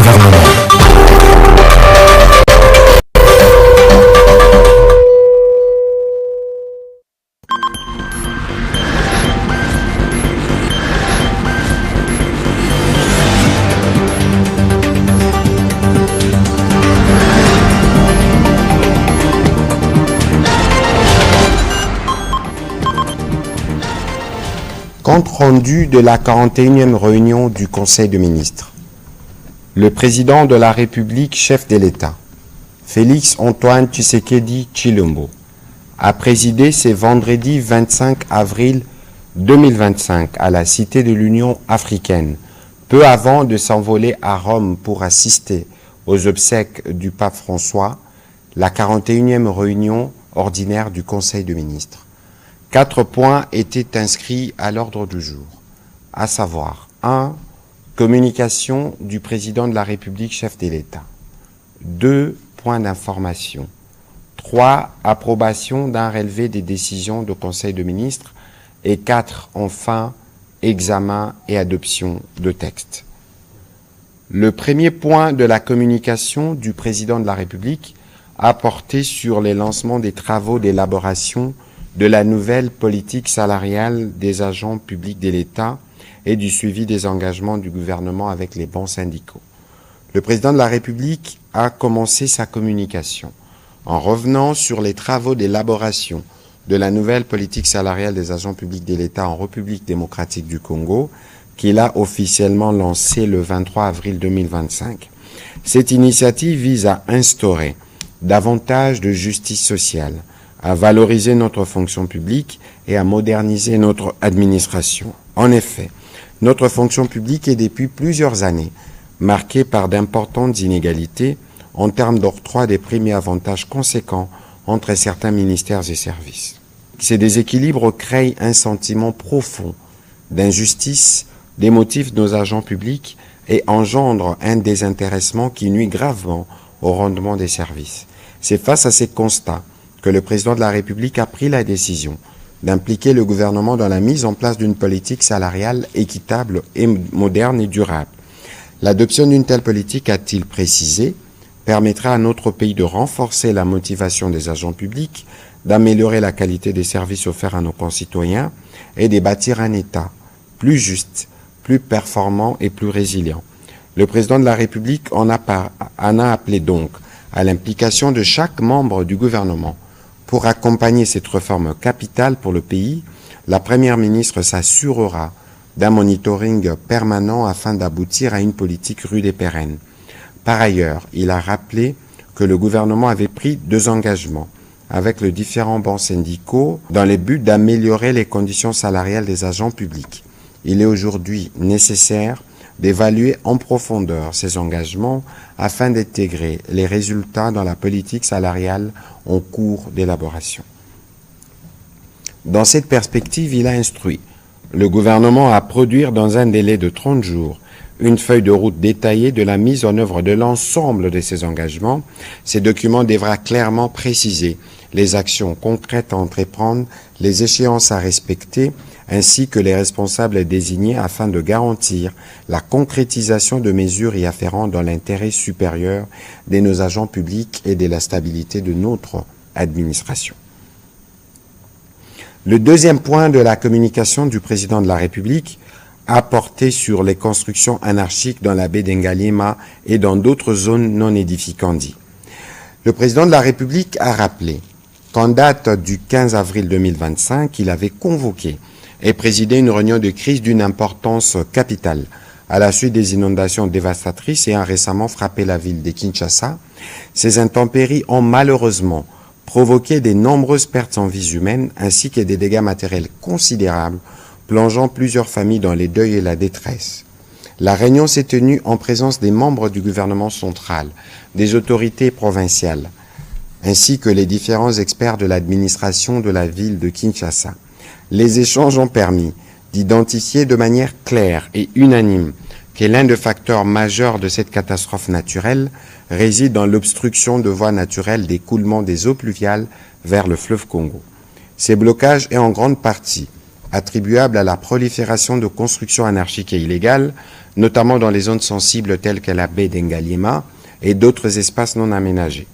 gouvernement. Compte rendu de la 41e réunion du Conseil des ministres. Le président de la République, chef de l'État, Félix Antoine Tshisekedi Tshilombo, a présidé ce vendredi 25 avril 2025 à la Cité de l'Union africaine, peu avant de s'envoler à Rome pour assister aux obsèques du pape François, la 41e réunion ordinaire du Conseil des ministres. 4 points étaient inscrits à l'ordre du jour, à savoir 1. Communication du président de la République, chef de l'État. 2. Points d'information. 3. Approbation d'un relevé des décisions du Conseil des ministres. Et 4. Enfin, examen et adoption de textes. Le premier point de la communication du président de la République a porté sur les lancements des travaux d'élaboration de la nouvelle politique salariale des agents publics de l'État et du suivi des engagements du gouvernement avec les bons syndicaux. Le président de la République a commencé sa communication en revenant sur les travaux d'élaboration de la nouvelle politique salariale des agents publics de l'État en République démocratique du Congo, qu'il a officiellement lancé le 23 avril 2025. Cette initiative vise à instaurer davantage de justice sociale, à valoriser notre fonction publique et à moderniser notre administration. En effet, notre fonction publique est depuis plusieurs années marquée par d'importantes inégalités en termes d'octroi des primes et avantages conséquents entre certains ministères et services. Ces déséquilibres créent un sentiment profond d'injustice, démotivent nos agents publics et engendrent un désintéressement qui nuit gravement au rendement des services. C'est face à ces constats que le président de la République a pris la décision d'impliquer le gouvernement dans la mise en place d'une politique salariale équitable et moderne et durable. L'adoption d'une telle politique, a-t-il précisé, permettra à notre pays de renforcer la motivation des agents publics, d'améliorer la qualité des services offerts à nos concitoyens et de bâtir un État plus juste, plus performant et plus résilient. Le président de la République en a appelé donc à l'implication de chaque membre du gouvernement. Pour accompagner cette réforme capitale pour le pays, la Première ministre s'assurera d'un monitoring permanent afin d'aboutir à une politique rude et pérenne. Par ailleurs, il a rappelé que le gouvernement avait pris 2 engagements avec les différents bancs syndicaux dans le but d'améliorer les conditions salariales des agents publics. Il est aujourd'hui nécessaire d'évaluer en profondeur ces engagements afin d'intégrer les résultats dans la politique salariale en cours d'élaboration. Dans cette perspective, il a instruit le gouvernement à produire dans un délai de 30 jours une feuille de route détaillée de la mise en œuvre de l'ensemble de ces engagements. Ces documents devra clairement préciser les actions concrètes à entreprendre, les échéances à respecter, ainsi que les responsables désignés afin de garantir la concrétisation de mesures y afférentes dans l'intérêt supérieur de nos agents publics et de la stabilité de notre administration. Le deuxième point de la communication du président de la République a porté sur les constructions anarchiques dans la baie d'Engalima et dans d'autres zones non édificantes. Le président de la République a rappelé qu'en date du 15 avril 2025, il avait convoqué et présidé une réunion de crise d'une importance capitale à la suite des inondations dévastatrices ayant récemment frappé la ville de Kinshasa. Ces intempéries ont malheureusement provoqué de nombreuses pertes en vies humaines ainsi que des dégâts matériels considérables, plongeant plusieurs familles dans les deuils et la détresse. La réunion s'est tenue en présence des membres du gouvernement central, des autorités provinciales, ainsi que les différents experts de l'administration de la ville de Kinshasa. Les échanges ont permis d'identifier de manière claire et unanime que l'un des facteurs majeurs de cette catastrophe naturelle réside dans l'obstruction de voies naturelles d'écoulement des eaux pluviales vers le fleuve Congo. Ces blocages est en grande partie attribuable à la prolifération de constructions anarchiques et illégales, notamment dans les zones sensibles telles que la baie d'Engaliema et d'autres espaces non aménagés.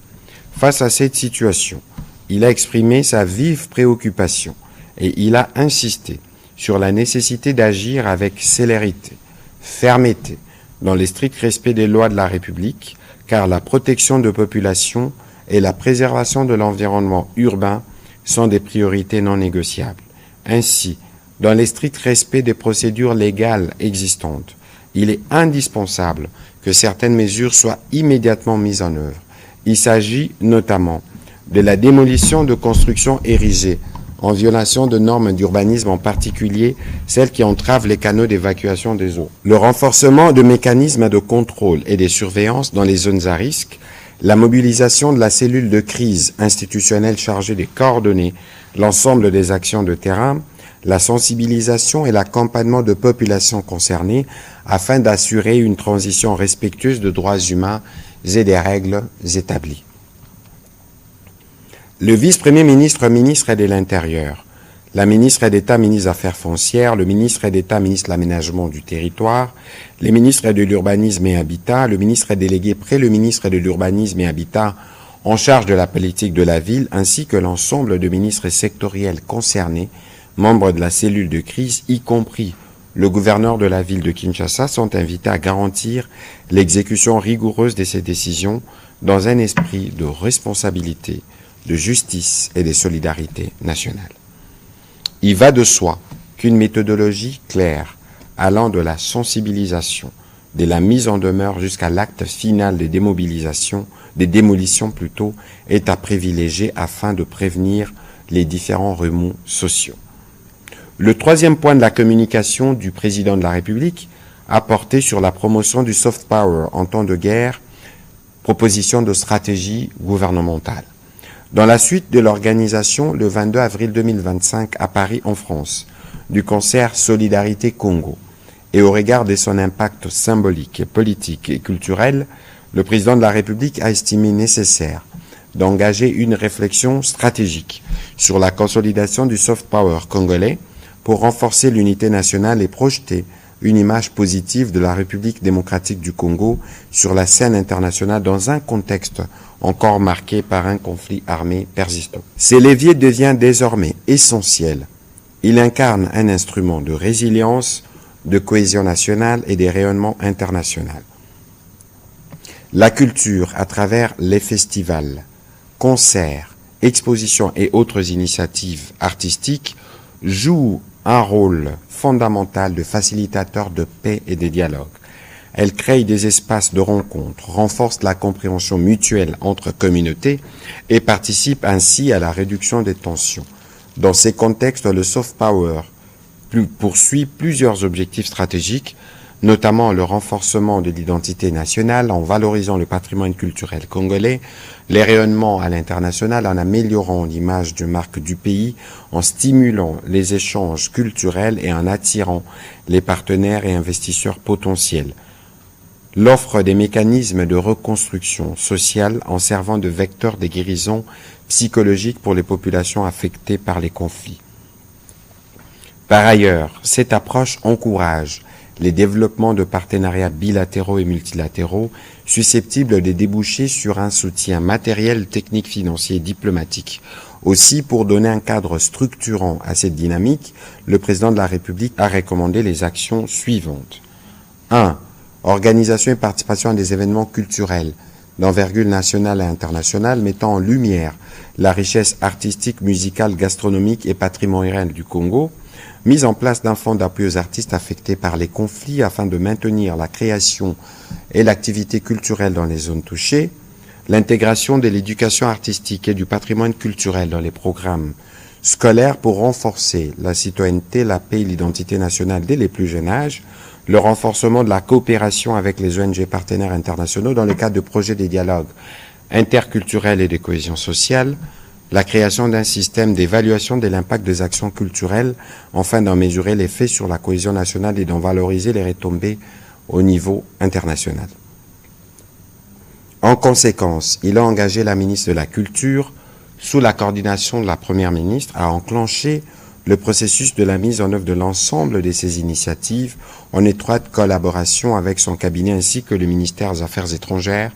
Face à cette situation, il a exprimé sa vive préoccupation et il a insisté sur la nécessité d'agir avec célérité, fermeté, dans le strict respect des lois de la République, car la protection de populations et la préservation de l'environnement urbain sont des priorités non négociables. Ainsi, dans le strict respect des procédures légales existantes, il est indispensable que certaines mesures soient immédiatement mises en œuvre. Il s'agit notamment de la démolition de constructions érigées en violation de normes d'urbanisme, en particulier celles qui entravent les canaux d'évacuation des eaux. Le renforcement de mécanismes de contrôle et de surveillance dans les zones à risque, la mobilisation de la cellule de crise institutionnelle chargée de coordonner l'ensemble des actions de terrain, la sensibilisation et l'accompagnement de populations concernées afin d'assurer une transition respectueuse de droits humains et des règles établies. Le vice-premier ministre, ministre de l'Intérieur, la ministre d'État, ministre des Affaires foncières, le ministre d'État, ministre de l'Aménagement du territoire, les ministres de l'Urbanisme et Habitat, le ministre délégué près le ministre de l'Urbanisme et Habitat en charge de la politique de la ville, ainsi que l'ensemble de ministres sectoriels concernés, membres de la cellule de crise, y compris le gouverneur de la ville de Kinshasa, sont invités à garantir l'exécution rigoureuse de ces décisions dans un esprit de responsabilité, de justice et de solidarité nationale. Il va de soi qu'une méthodologie claire, allant de la sensibilisation, de la mise en demeure jusqu'à l'acte final de démobilisation, des démolitions plutôt, est à privilégier afin de prévenir les différents remous sociaux. Le troisième point de la communication du président de la République a porté sur la promotion du soft power en temps de guerre, proposition de stratégie gouvernementale. Dans la suite de l'organisation, le 22 avril 2025 à Paris en France, du concert Solidarité Congo, et au regard de son impact symbolique, politique et culturel, le président de la République a estimé nécessaire d'engager une réflexion stratégique sur la consolidation du soft power congolais pour renforcer l'unité nationale et projeter une image positive de la République démocratique du Congo sur la scène internationale dans un contexte encore marqué par un conflit armé persistant. Ces leviers devient désormais essentiel. Il incarne un instrument de résilience, de cohésion nationale et de rayonnement international. La culture, à travers les festivals, concerts, expositions et autres initiatives artistiques, joue un rôle fondamental de facilitateur de paix et de dialogue. Elle crée des espaces de rencontre, renforce la compréhension mutuelle entre communautés et participe ainsi à la réduction des tensions. Dans ces contextes, le soft power poursuit plusieurs objectifs stratégiques, notamment le renforcement de l'identité nationale en valorisant le patrimoine culturel congolais, les rayonnements à l'international en améliorant l'image de marque du pays, en stimulant les échanges culturels et en attirant les partenaires et investisseurs potentiels. L'offre des mécanismes de reconstruction sociale en servant de vecteur de guérison psychologique pour les populations affectées par les conflits. Par ailleurs, cette approche encourage les développements de partenariats bilatéraux et multilatéraux susceptibles de déboucher sur un soutien matériel, technique, financier et diplomatique. Aussi, pour donner un cadre structurant à cette dynamique, le président de la République a recommandé les actions suivantes. 1. Organisation et participation à des événements culturels d'envergure nationale et internationale mettant en lumière la richesse artistique, musicale, gastronomique et patrimoniale du Congo. Mise en place d'un fonds d'appui aux artistes affectés par les conflits afin de maintenir la création et l'activité culturelle dans les zones touchées, l'intégration de l'éducation artistique et du patrimoine culturel dans les programmes scolaires pour renforcer la citoyenneté, la paix et l'identité nationale dès les plus jeunes âges, le renforcement de la coopération avec les ONG partenaires internationaux dans le cadre de projets de dialogue interculturel et de cohésion sociale, la création d'un système d'évaluation de l'impact des actions culturelles afin d'en mesurer l'effet sur la cohésion nationale et d'en valoriser les retombées au niveau international. En conséquence, il a engagé la ministre de la Culture, sous la coordination de la Première ministre, à enclencher le processus de la mise en œuvre de l'ensemble de ces initiatives en étroite collaboration avec son cabinet ainsi que le ministère des Affaires étrangères,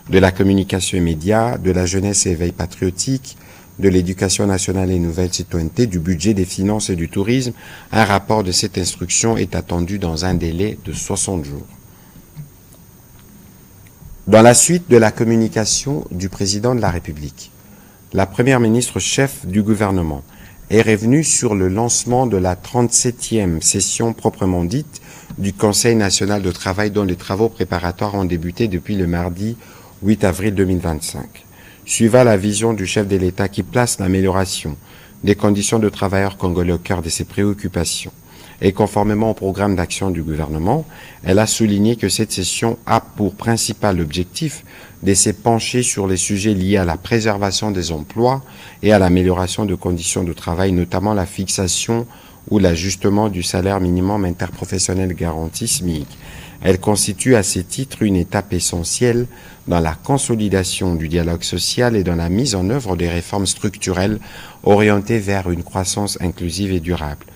de la communication et médias, de la jeunesse et éveil patriotique, de l'éducation nationale et nouvelle citoyenneté, du budget, des finances et du tourisme. Un rapport de cette instruction est attendu dans un délai de 60 jours. Dans la suite de la communication du président de la République, la première ministre chef du gouvernement est revenue sur le lancement de la 37e session proprement dite du Conseil national de travail dont les travaux préparatoires ont débuté depuis le mardi 8 avril 2025. Suivant la vision du chef de l'État qui place l'amélioration des conditions de travailleurs congolais au cœur de ses préoccupations et conformément au programme d'action du gouvernement, elle a souligné que cette session a pour principal objectif de se pencher sur les sujets liés à la préservation des emplois et à l'amélioration de conditions de travail, notamment la fixation ou l'ajustement du salaire minimum interprofessionnel garanti SMIC. Elle constitue à ce titre une étape essentielle dans la consolidation du dialogue social et dans la mise en œuvre des réformes structurelles orientées vers une croissance inclusive et durable.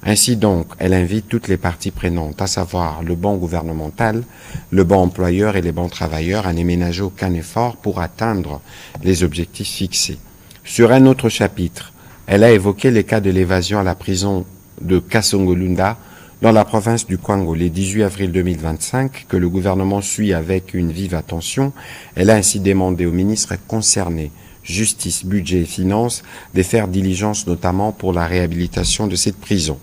Ainsi donc, elle invite toutes les parties prenantes, à savoir le banc gouvernemental, le banc employeur et les bancs travailleurs, à ne ménager aucun effort pour atteindre les objectifs fixés. Sur un autre chapitre, elle a évoqué les cas de l'évasion à la prison de Kasongolunda, dans la province du Kwango, le 18 avril 2025, que le gouvernement suit avec une vive attention. Elle a ainsi demandé aux ministres concernés, justice, budget et finances, de faire diligence notamment pour la réhabilitation de cette prison.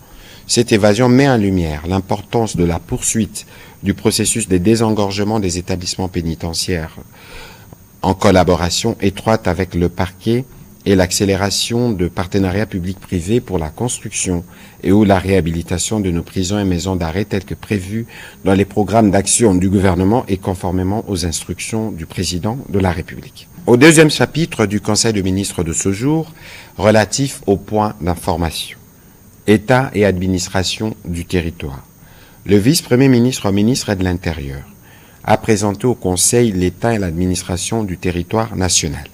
Cette évasion met en lumière l'importance de la poursuite du processus de désengorgement des établissements pénitentiaires en collaboration étroite avec le parquet et l'accélération de partenariats publics-privés pour la construction et ou la réhabilitation de nos prisons et maisons d'arrêt telles que prévues dans les programmes d'action du gouvernement et conformément aux instructions du président de la République. Au deuxième chapitre du Conseil de ministres de ce jour, relatif aux points d'information, État et administration du territoire, le vice-premier ministre, ministre de l'Intérieur, a présenté au Conseil l'État et l'administration du territoire national.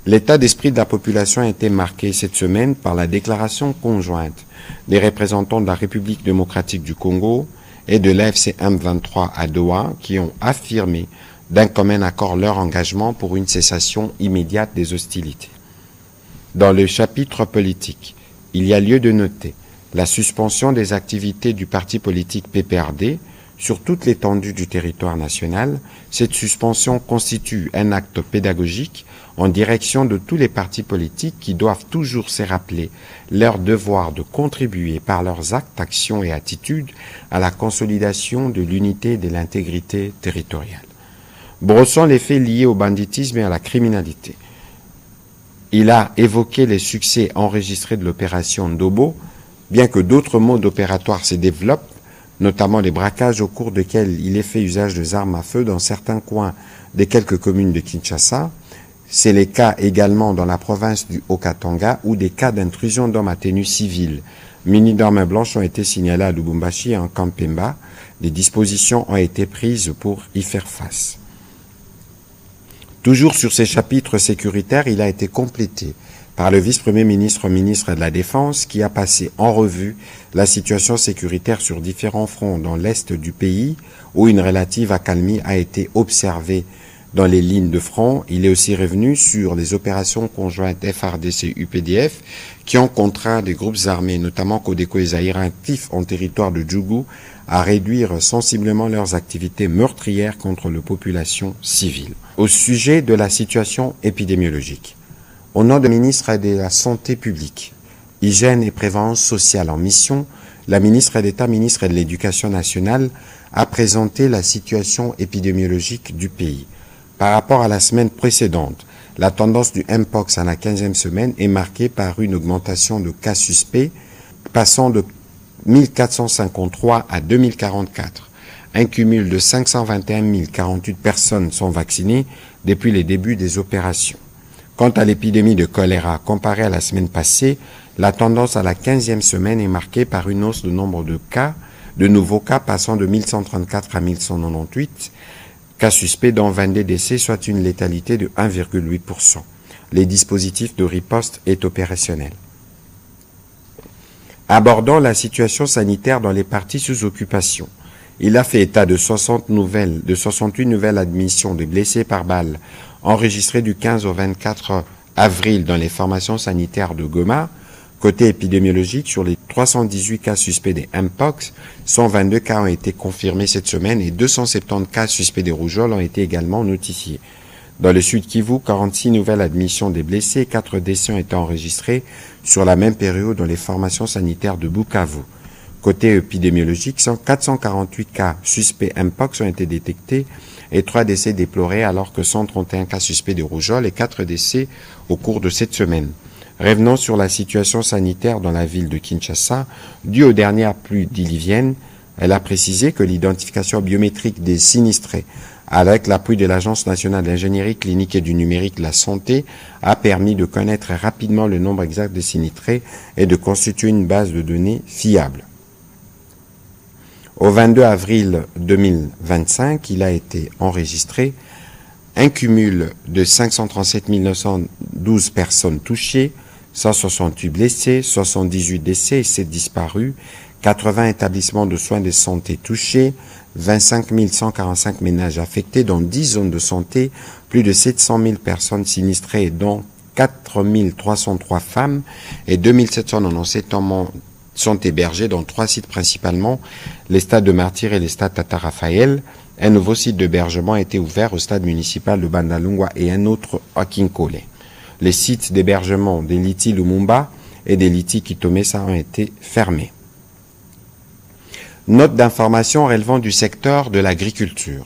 L'état d'esprit de la population a été marqué cette semaine par la déclaration conjointe des représentants de la République démocratique du Congo et de l'AFC M23 à Doha qui ont affirmé d'un commun accord leur engagement pour une cessation immédiate des hostilités. Dans le chapitre politique, il y a lieu de noter la suspension des activités du parti politique PPRD sur toute l'étendue du territoire national. Cette suspension constitue un acte pédagogique en direction de tous les partis politiques qui doivent toujours se rappeler leur devoir de contribuer par leurs actes, actions et attitudes à la consolidation de l'unité et de l'intégrité territoriale. Brossant les faits liés au banditisme et à la criminalité, il a évoqué les succès enregistrés de l'opération Ndobo, bien que d'autres modes opératoires se développent, notamment les braquages au cours desquels il est fait usage des armes à feu dans certains coins des quelques communes de Kinshasa. C'est le cas également dans la province du Haut-Katanga où des cas d'intrusion d'hommes à tenue civile munis d'armes blanches ont été signalés à Lubumbashi et en Kampemba. Des dispositions ont été prises pour y faire face. Toujours sur ces chapitres sécuritaires, il a été complété par le vice-premier ministre, ministre de la Défense, qui a passé en revue la situation sécuritaire sur différents fronts dans l'est du pays, où une relative accalmie a été observée dans les lignes de front. Il est aussi revenu sur les opérations conjointes FARDC-UPDF qui ont contraint des groupes armés, notamment Codeco et Zaïre, actifs en territoire de Djougou, à réduire sensiblement leurs activités meurtrières contre les populations civiles. Au sujet de la situation épidémiologique, au nom du ministre de la Santé publique, Hygiène et Prévention sociale en mission, la ministre d'État, ministre de l'Éducation nationale, a présenté la situation épidémiologique du pays. Par rapport à la semaine précédente, la tendance du Mpox à la 15e semaine est marquée par une augmentation de cas suspects, passant de 1453 à 2044. Un cumul de 521 048 personnes sont vaccinées depuis les débuts des opérations. Quant à l'épidémie de choléra, comparée à la semaine passée, la tendance à la 15e semaine est marquée par une hausse de nombre de nouveaux cas passant de 1134 à 1198, cas suspects dont 22 décès, soit une létalité de 1,8%. Les dispositifs de riposte est opérationnel. Abordant la situation sanitaire dans les parties sous occupation, il a fait état de 68 nouvelles admissions de blessés par balle enregistrées du 15 au 24 avril dans les formations sanitaires de Goma. Côté épidémiologique, sur les 318 cas suspects des Mpox, 122 cas ont été confirmés cette semaine et 270 cas suspects des rougeoles ont été également notifiés. Dans le sud Kivu, 46 nouvelles admissions des blessés et 4 décès ont été enregistrés sur la même période dans les formations sanitaires de Bukavu. Côté épidémiologique, 448 cas suspects Mpox ont été détectés et 3 décès déplorés alors que 131 cas suspects de rougeole et 4 décès au cours de cette semaine. Revenons sur la situation sanitaire dans la ville de Kinshasa, due aux dernières pluies diluviennes. Elle a précisé que l'identification biométrique des sinistrés avec l'appui de l'Agence nationale d'ingénierie clinique et du numérique de la santé, a permis de connaître rapidement le nombre exact de sinistrés et de constituer une base de données fiable. Au 22 avril 2025, il a été enregistré un cumul de 537 912 personnes touchées, 168 blessés, 78 décès et 7 disparus, 80 établissements de soins de santé touchés, 25 145 ménages affectés dans 10 zones de santé, plus de 700 000 personnes sinistrées dont 4 303 femmes et 2 797 hommes sont hébergés dans 3 sites principalement, les stades de Martyr et les stades Tata Raphaël. Un nouveau site d'hébergement a été ouvert au stade municipal de Bandalungwa et un autre à Kinkole. Les sites d'hébergement des Liti Lumumba et des Liti Kitomesa ont été fermés. Note d'information relevant du secteur de l'agriculture.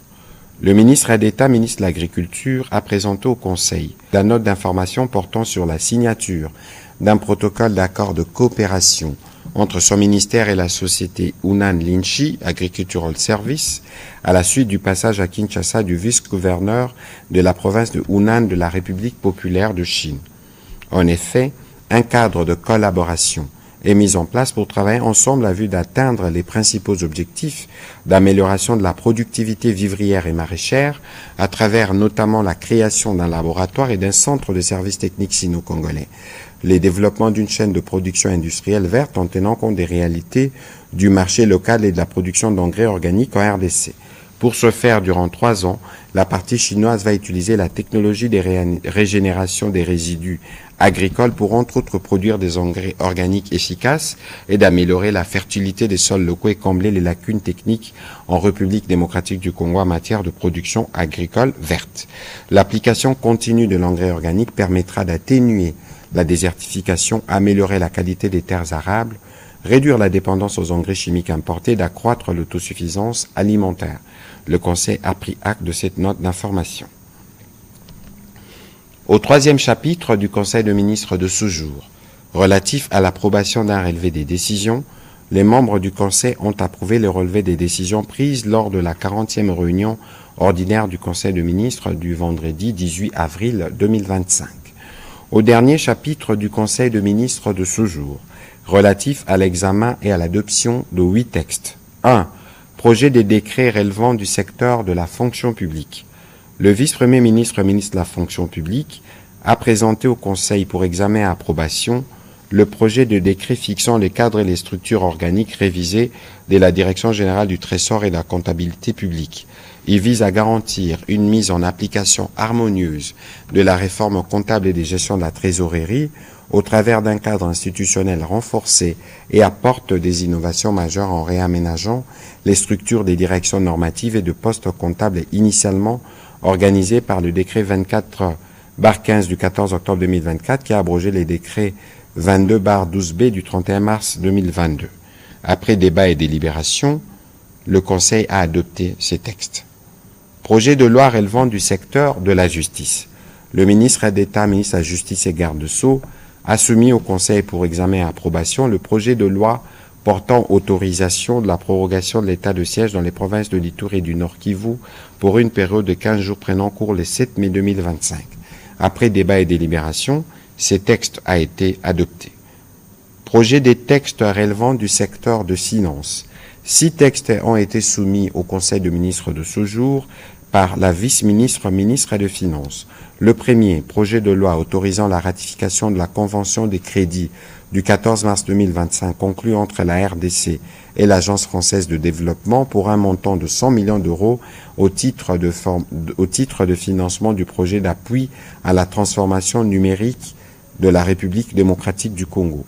Le ministre d'État, ministre de l'Agriculture, a présenté au Conseil la note d'information portant sur la signature d'un protocole d'accord de coopération entre son ministère et la société Hunan Linchi Agricultural Service, à la suite du passage à Kinshasa du vice-gouverneur de la province de Hunan de la République populaire de Chine. En effet, un cadre de collaboration est mis en place pour travailler ensemble à vue d'atteindre les principaux objectifs d'amélioration de la productivité vivrière et maraîchère, à travers notamment la création d'un laboratoire et d'un centre de services techniques sino-congolais, les développements d'une chaîne de production industrielle verte en tenant compte des réalités du marché local et de la production d'engrais organiques en RDC. Pour ce faire, durant 3 ans, la partie chinoise va utiliser la technologie des régénérations des résidus agricoles pour entre autres produire des engrais organiques efficaces et d'améliorer la fertilité des sols locaux et combler les lacunes techniques en République démocratique du Congo en matière de production agricole verte. L'application continue de l'engrais organique permettra d'atténuer la désertification, améliorer la qualité des terres arables, réduire la dépendance aux engrais chimiques importés et d'accroître l'autosuffisance alimentaire. Le Conseil a pris acte de cette note d'information. Au 3e chapitre du Conseil de ministres de ce jour, relatif à l'approbation d'un relevé des décisions, les membres du Conseil ont approuvé le relevé des décisions prises lors de la 40e réunion ordinaire du Conseil de ministres du vendredi 18 avril 2025. Au dernier chapitre du Conseil de ministres de ce jour, relatif à l'examen et à l'adoption de 8 textes. 1. Projet des décrets relevant du secteur de la fonction publique. Le vice-premier ministre, ministre de la fonction publique, a présenté au Conseil pour examen et approbation le projet de décret fixant les cadres et les structures organiques révisées de la Direction générale du Trésor et de la comptabilité publique. Il vise à garantir une mise en application harmonieuse de la réforme comptable et des gestions de la trésorerie au travers d'un cadre institutionnel renforcé et apporte des innovations majeures en réaménageant les structures des directions normatives et de postes comptables initialement organisées par le décret 24/15 du 14 octobre 2024 qui a abrogé les décrets 22/12B du 31 mars 2022. Après débat et délibération, le Conseil a adopté ces textes. Projet de loi relevant du secteur de la justice. Le ministre d'État, ministre de la Justice et garde-sceaux, a soumis au Conseil pour examen et approbation le projet de loi portant autorisation de la prorogation de l'état de siège dans les provinces de l'Ituri et du Nord Kivu pour une période de 15 jours prenant cours le 7 mai 2025. Après débat et délibération, ces textes a été adopté. Projet des textes relevant du secteur de finance. 6 textes ont été soumis au Conseil de ministres de ce jour, par la vice-ministre ministre des Finances. Le premier, projet de loi autorisant la ratification de la Convention des crédits du 14 mars 2025 conclue entre la RDC et l'Agence française de développement pour un montant de 100 millions d'euros au titre de financement du projet d'appui à la transformation numérique de la République démocratique du Congo.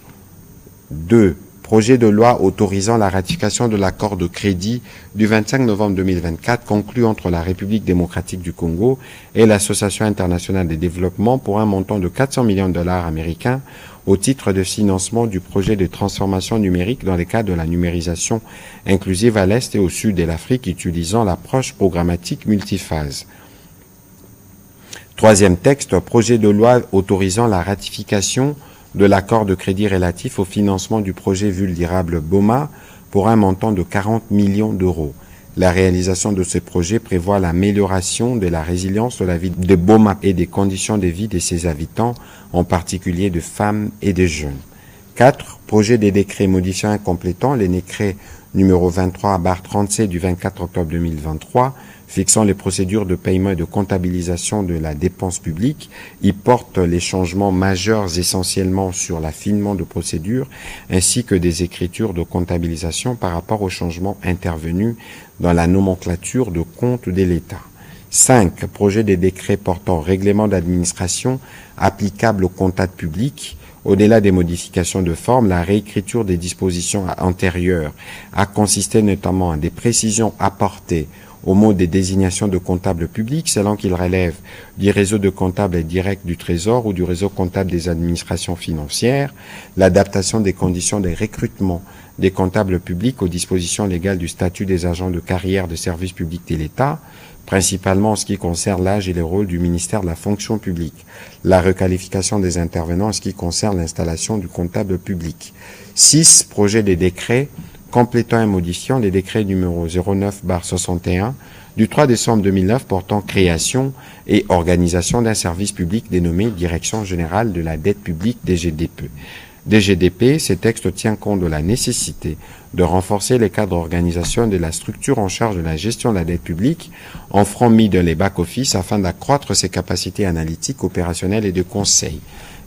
2. Projet de loi autorisant la ratification de l'accord de crédit du 25 novembre 2024 conclu entre la République démocratique du Congo et l'Association internationale de développement pour un montant de 400 millions de dollars américains au titre de financement du projet de transformation numérique dans le cadre de la numérisation inclusive à l'Est et au Sud de l'Afrique utilisant l'approche programmatique multiphase. Troisième texte, projet de loi autorisant la ratification de l'accord de crédit relatif au financement du projet vulnérable BOMA pour un montant de 40 millions d'euros. La réalisation de ce projet prévoit l'amélioration de la résilience de la ville de BOMA et des conditions de vie de ses habitants, en particulier de femmes et de jeunes. 4. Projet des décrets modifiant et complétant les décrets numéro 23/37 du 24 octobre 2023 fixant les procédures de paiement et de comptabilisation de la dépense publique. Il porte les changements majeurs essentiellement sur l'affinement de procédures ainsi que des écritures de comptabilisation par rapport aux changements intervenus dans la nomenclature de comptes de l'État. 5. Projet des décrets portant règlement d'administration applicable aux comptables publics. Au-delà des modifications de forme, la réécriture des dispositions antérieures a consisté notamment à des précisions apportées au mot des désignations de comptables publics selon qu'ils relèvent du réseau de comptables directs du Trésor ou du réseau comptable des administrations financières, l'adaptation des conditions de recrutement des comptables publics aux dispositions légales du statut des agents de carrière de service public de l'État, principalement en ce qui concerne l'âge et les rôles du ministère de la fonction publique, la requalification des intervenants en ce qui concerne l'installation du comptable public. 6. Projet des décrets complétant et modifiant les décrets numéro 09/61 du 3 décembre 2009 portant création et organisation d'un service public dénommé Direction générale de la dette publique DGDP. DGDP, ces textes tient compte de la nécessité de renforcer les cadres d'organisation de la structure en charge de la gestion de la dette publique en front middle et back-office afin d'accroître ses capacités analytiques, opérationnelles et de conseil.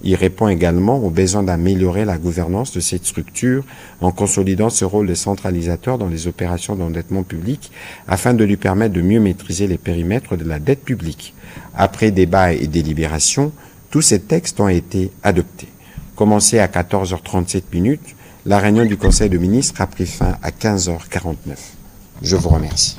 Il répond également au besoin d'améliorer la gouvernance de cette structure en consolidant ce rôle de centralisateur dans les opérations d'endettement public afin de lui permettre de mieux maîtriser les périmètres de la dette publique. Après débat et délibération, tous ces textes ont été adoptés. Commencé à 14h37, la réunion du Conseil de ministres a pris fin à 15h49. Je vous remercie.